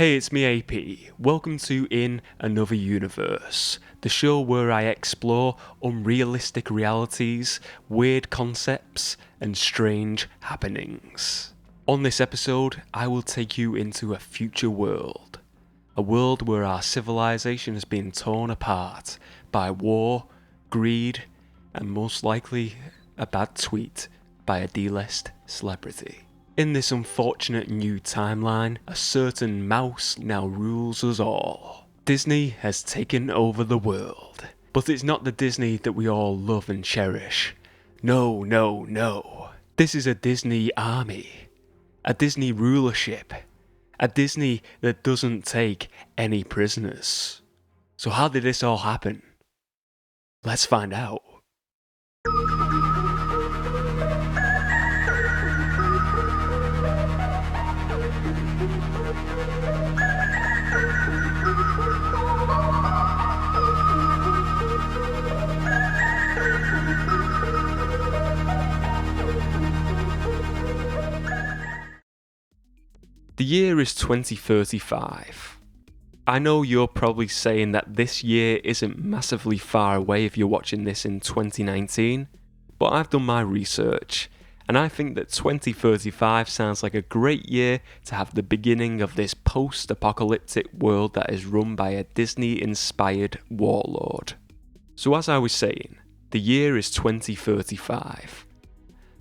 Hey, it's me AP. Welcome to In Another Universe, the show where I explore unrealistic realities, weird concepts, and strange happenings. On this episode, I will take you into a future world. A world where our civilization has been torn apart by war, greed, and most likely a bad tweet by a D-list celebrity. In this unfortunate new timeline, a certain mouse now rules us all. Disney has taken over the world. But it's not the Disney that we all love and cherish. No. This is a Disney army. A Disney rulership. A Disney that doesn't take any prisoners. So how did this all happen? Let's find out. The year is 2035. I know you're probably saying that this year isn't massively far away if you're watching this in 2019, but I've done my research, and I think that 2035 sounds like a great year to have the beginning of this post-apocalyptic world that is run by a Disney-inspired warlord. So as I was saying, the year is 2035.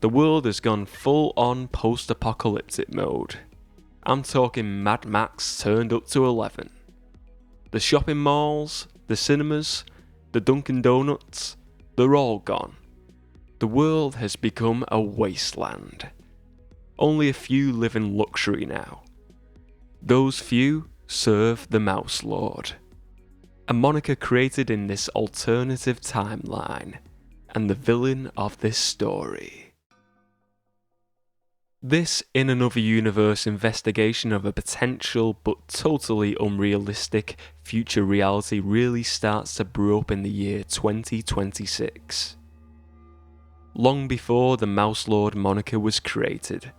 The world has gone full-on post-apocalyptic mode. I'm talking Mad Max turned up to 11. The shopping malls, the cinemas, the Dunkin' Donuts, they're all gone. The world has become a wasteland. Only a few live in luxury now. Those few serve the Mouse Lord, a moniker created in this alternative timeline, and the villain of this story. This In Another Universe investigation of a potential but totally unrealistic future reality really starts to brew up in the year 2026. Long before the Mouse Lord moniker was created,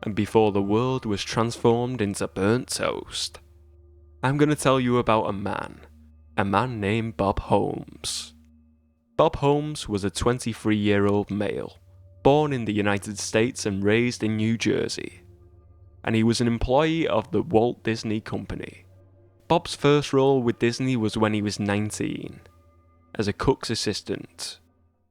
and before the world was transformed into burnt toast, I'm going to tell you about a man named Bob Holmes. Bob Holmes was a 23-year-old male, born in the United States and raised in New Jersey, and he was an employee of the Walt Disney Company. Bob's first role with Disney was when he was 19, as a cook's assistant.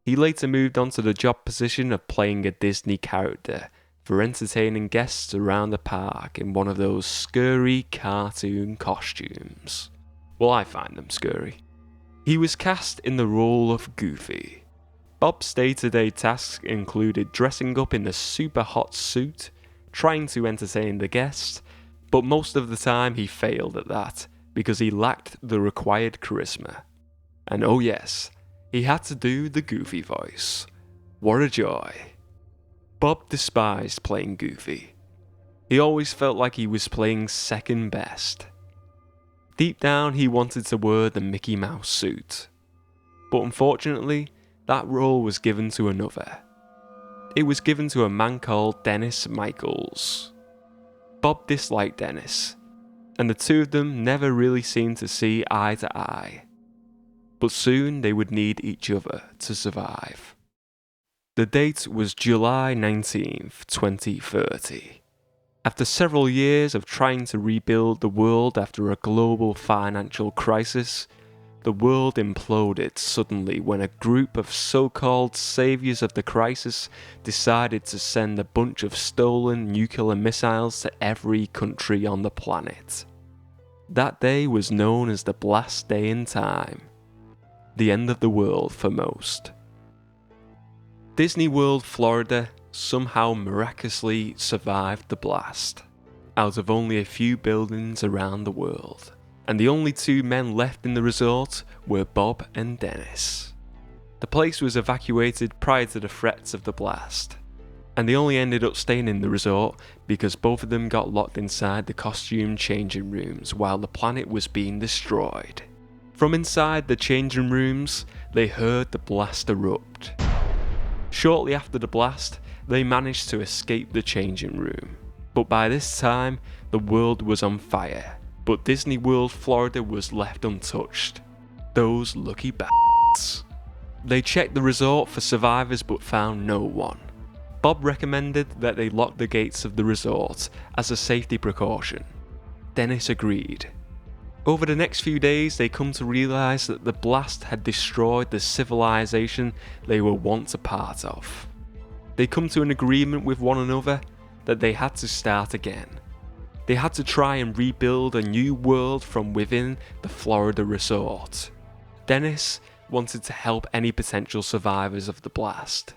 He later moved on to the job position of playing a Disney character for entertaining guests around the park in one of those scurry cartoon costumes. Well, I find them scurry. He was cast in the role of Goofy. Bob's day-to-day tasks included dressing up in a super hot suit, trying to entertain the guests, but most of the time he failed at that because he lacked the required charisma. And oh yes, he had to do the Goofy voice. What a joy. Bob despised playing Goofy. He always felt like he was playing second best. Deep down he wanted to wear the Mickey Mouse suit. But unfortunately, that role was given to another. It was given to a man called Dennis Michaels. Bob disliked Dennis, and the two of them never really seemed to see eye to eye. But soon they would need each other to survive. The date was July 19th, 2030. After several years of trying to rebuild the world after a global financial crisis, the world imploded suddenly when a group of so-called saviors of the crisis decided to send a bunch of stolen nuclear missiles to every country on the planet. That day was known as the Blast Day in Time, the end of the world for most. Disney World, Florida somehow miraculously survived the blast, out of only a few buildings around the world. And the only two men left in the resort were Bob and Dennis. The place was evacuated prior to the threats of the blast, and they only ended up staying in the resort because both of them got locked inside the costume changing rooms while the planet was being destroyed. From inside the changing rooms, they heard the blast erupt. Shortly after the blast, they managed to escape the changing room, but by this time, the world was on fire, But Disney World Florida was left untouched. Those lucky bastards. They checked the resort for survivors but found no one. Bob recommended that they lock the gates of the resort as a safety precaution. Dennis agreed. Over the next few days, they come to realise that the blast had destroyed the civilization they were once a part of. They come to an agreement with one another that they had to start again. They had to try and rebuild a new world from within the Florida resort. Dennis wanted to help any potential survivors of the blast,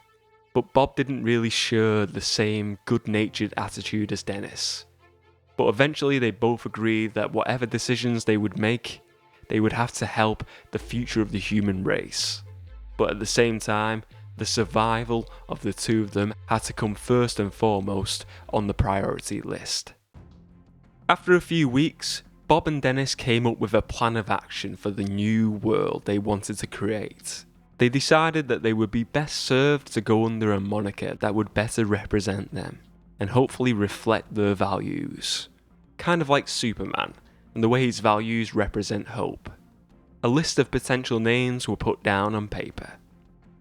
but Bob didn't really share the same good-natured attitude as Dennis. But eventually they both agreed that whatever decisions they would make, they would have to help the future of the human race. But at the same time, the survival of the two of them had to come first and foremost on the priority list. After a few weeks, Bob and Dennis came up with a plan of action for the new world they wanted to create. They decided that they would be best served to go under a moniker that would better represent them, and hopefully reflect their values. Kind of like Superman, and the way his values represent hope. A list of potential names were put down on paper.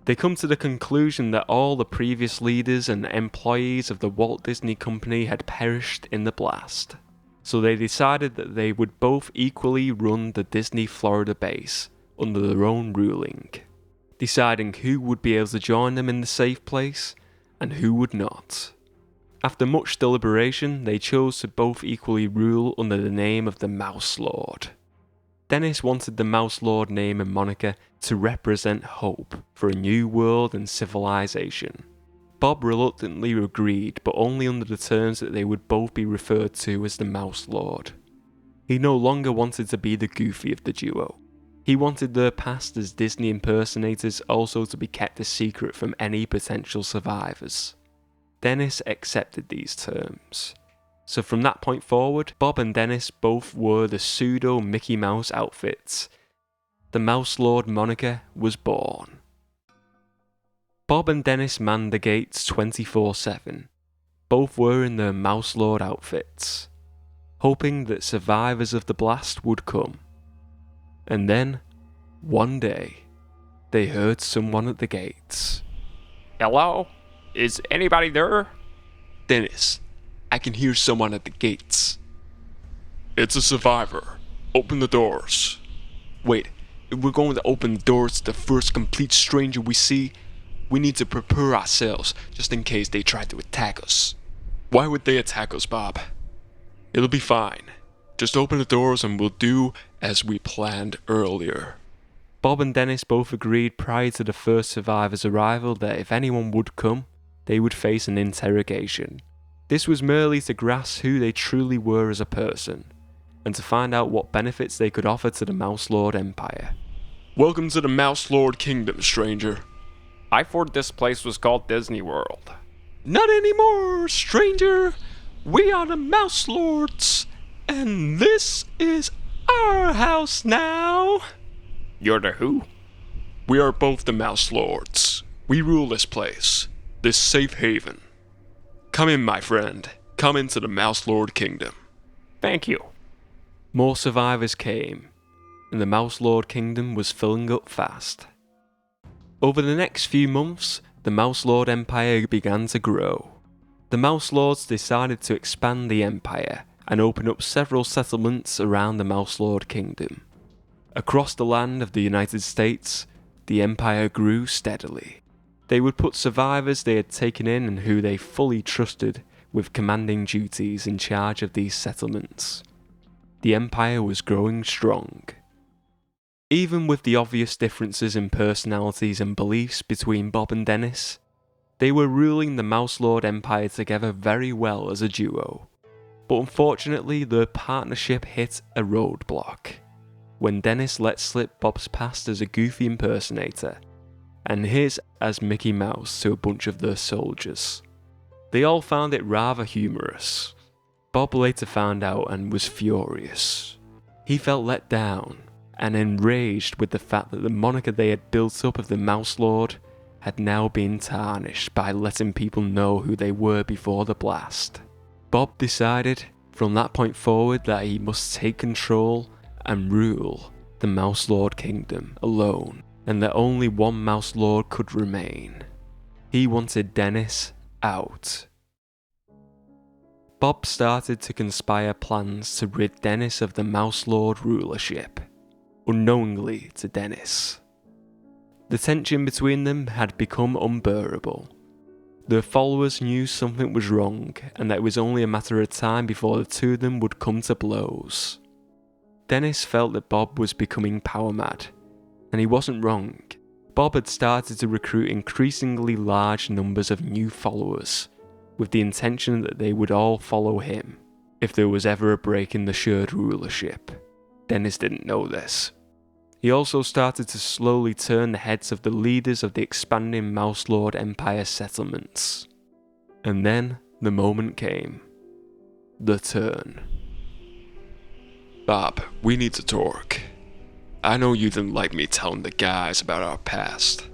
They come to the conclusion that all the previous leaders and employees of the Walt Disney Company had perished in the blast. So they decided that they would both equally run the Disney Florida base under their own ruling, deciding who would be able to join them in the safe place and who would not. After much deliberation, they chose to both equally rule under the name of the Mouse Lord. Dennis wanted the Mouse Lord name and moniker to represent hope for a new world and civilization. Bob reluctantly agreed, but only under the terms that they would both be referred to as the Mouse Lord. He no longer wanted to be the goofy of the duo. He wanted their past as Disney impersonators also to be kept a secret from any potential survivors. Dennis accepted these terms. So from that point forward, Bob and Dennis both wore the pseudo Mickey Mouse outfits. The Mouse Lord moniker was born. Bob and Dennis manned the gates 24/7, both wearing their Mouse Lord outfits, hoping that survivors of the blast would come. And then, one day, they heard someone at the gates. Hello? Is anybody there? Dennis, I can hear someone at the gates. It's a survivor. Open the doors. Wait, if we're going to open the doors to the first complete stranger we see, we need to prepare ourselves just in case they try to attack us. Why would they attack us, Bob? It'll be fine. Just open the doors and we'll do as we planned earlier. Bob and Dennis both agreed prior to the first survivor's arrival that if anyone would come, they would face an interrogation. This was merely to grasp who they truly were as a person, and to find out what benefits they could offer to the Mouse Lord Empire. Welcome to the Mouse Lord Kingdom, stranger. I thought this place was called Disney World. Not anymore, stranger. We are the Mouse Lords, and this is our house now. You're the who? We are both the Mouse Lords. We rule this place, this safe haven. Come in, my friend. Come into the Mouse Lord Kingdom. Thank you. More survivors came, and the Mouse Lord Kingdom was filling up fast. Over the next few months, the Mouse Lord Empire began to grow. The Mouse Lords decided to expand the empire and open up several settlements around the Mouse Lord Kingdom. Across the land of the United States, the empire grew steadily. They would put survivors they had taken in and who they fully trusted with commanding duties in charge of these settlements. The empire was growing strong. Even with the obvious differences in personalities and beliefs between Bob and Dennis, they were ruling the Mouse Lord Empire together very well as a duo. But unfortunately, their partnership hit a roadblock when Dennis let slip Bob's past as a goofy impersonator and his as Mickey Mouse to a bunch of their soldiers. They all found it rather humorous. Bob later found out and was furious. He felt let down and enraged with the fact that the moniker they had built up of the Mouse Lord had now been tarnished by letting people know who they were before the blast. Bob decided from that point forward that he must take control and rule the Mouse Lord Kingdom alone, and that only one Mouse Lord could remain. He wanted Dennis out. Bob started to conspire plans to rid Dennis of the Mouse Lord rulership, unknowingly to Dennis. The tension between them had become unbearable. Their followers knew something was wrong, and that it was only a matter of time before the two of them would come to blows. Dennis felt that Bob was becoming power mad, and he wasn't wrong. Bob had started to recruit increasingly large numbers of new followers, with the intention that they would all follow him if there was ever a break in the shared rulership. Dennis didn't know this. He also started to slowly turn the heads of the leaders of the expanding Mouse Lord Empire settlements. And then the moment came. The turn. Bob, we need to talk. I know you didn't like me telling the guys about our past.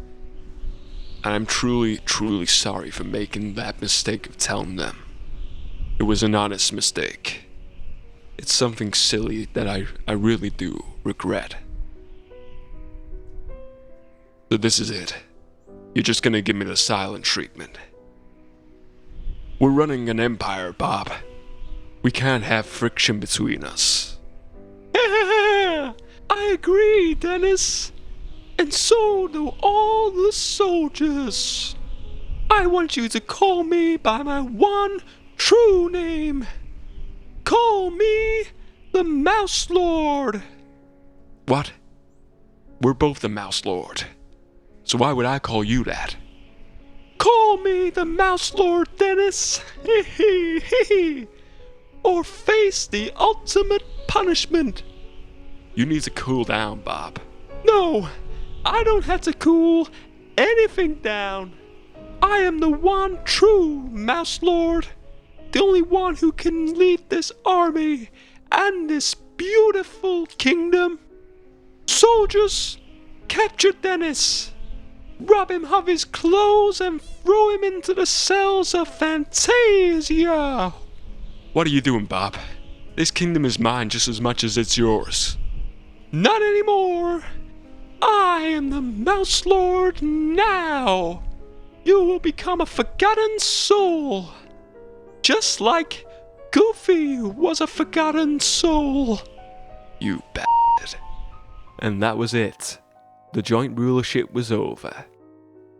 And I'm truly, truly sorry for making that mistake of telling them. It was an honest mistake. It's something silly that I really do regret. So this is it. You're just gonna give me the silent treatment. We're running an empire, Bob. We can't have friction between us. I agree, Dennis. And so do all the soldiers. I want you to call me by my one true name. Call me the Mouse Lord. What? We're both the Mouse Lord. So why would I call you that? Call me the Mouse Lord, Dennis. Or face the ultimate punishment. You need to cool down, Bob. No, I don't have to cool anything down. I am the one true Mouse Lord. The only one who can lead this army and this beautiful kingdom. Soldiers, capture Dennis. Rob him of his clothes and throw him into the cells of Fantasia. What are you doing, Bob? This kingdom is mine just as much as it's yours. Not anymore. I am the Mouse Lord now. You will become a forgotten soul. Just like Goofy was a forgotten soul. You bastard. And that was it. The joint rulership was over.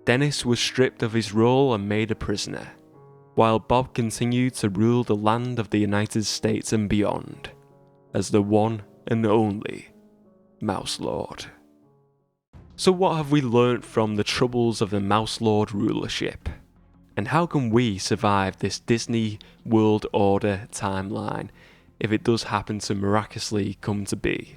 Dennis was stripped of his role and made a prisoner, while Bob continued to rule the land of the United States and beyond, as the one and only Mouse Lord. So what have we learnt from the troubles of the Mouse Lord rulership? And how can we survive this Disney World Order timeline if it does happen to miraculously come to be?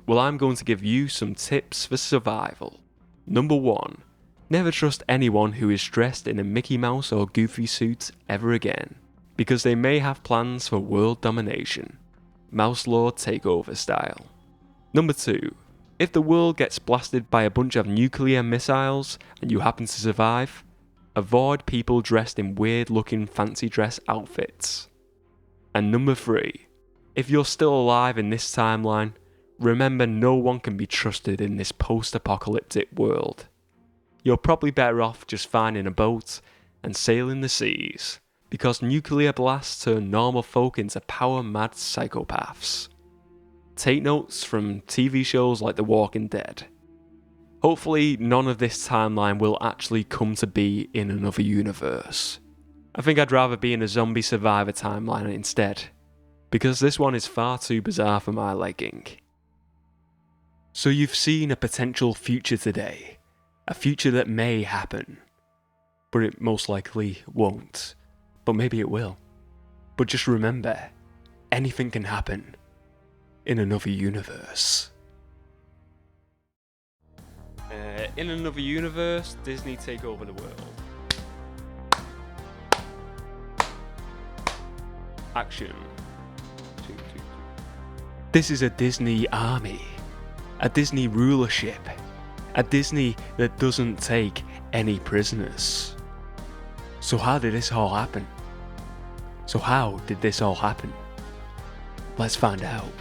Well, I'm going to give you some tips for survival. Number 1. Never trust anyone who is dressed in a Mickey Mouse or Goofy suit ever again, because they may have plans for world domination, Mouse Lord takeover style. Number 2. If the world gets blasted by a bunch of nuclear missiles and you happen to survive, avoid people dressed in weird looking fancy dress outfits. And number 3. If you're still alive in this timeline, remember no one can be trusted in this post-apocalyptic world. You're probably better off just finding a boat and sailing the seas, because nuclear blasts turn normal folk into power-mad psychopaths. Take notes from TV shows like The Walking Dead. Hopefully none of this timeline will actually come to be in another universe. I think I'd rather be in a zombie survivor timeline instead, because this one is far too bizarre for my liking. So you've seen a potential future today, a future that may happen, but it most likely won't, but maybe it will. But just remember, anything can happen in another universe. In another universe, Disney take over the world. Action. This is a Disney army, a Disney rulership, a Disney that doesn't take any prisoners. So how did this all happen? Let's find out.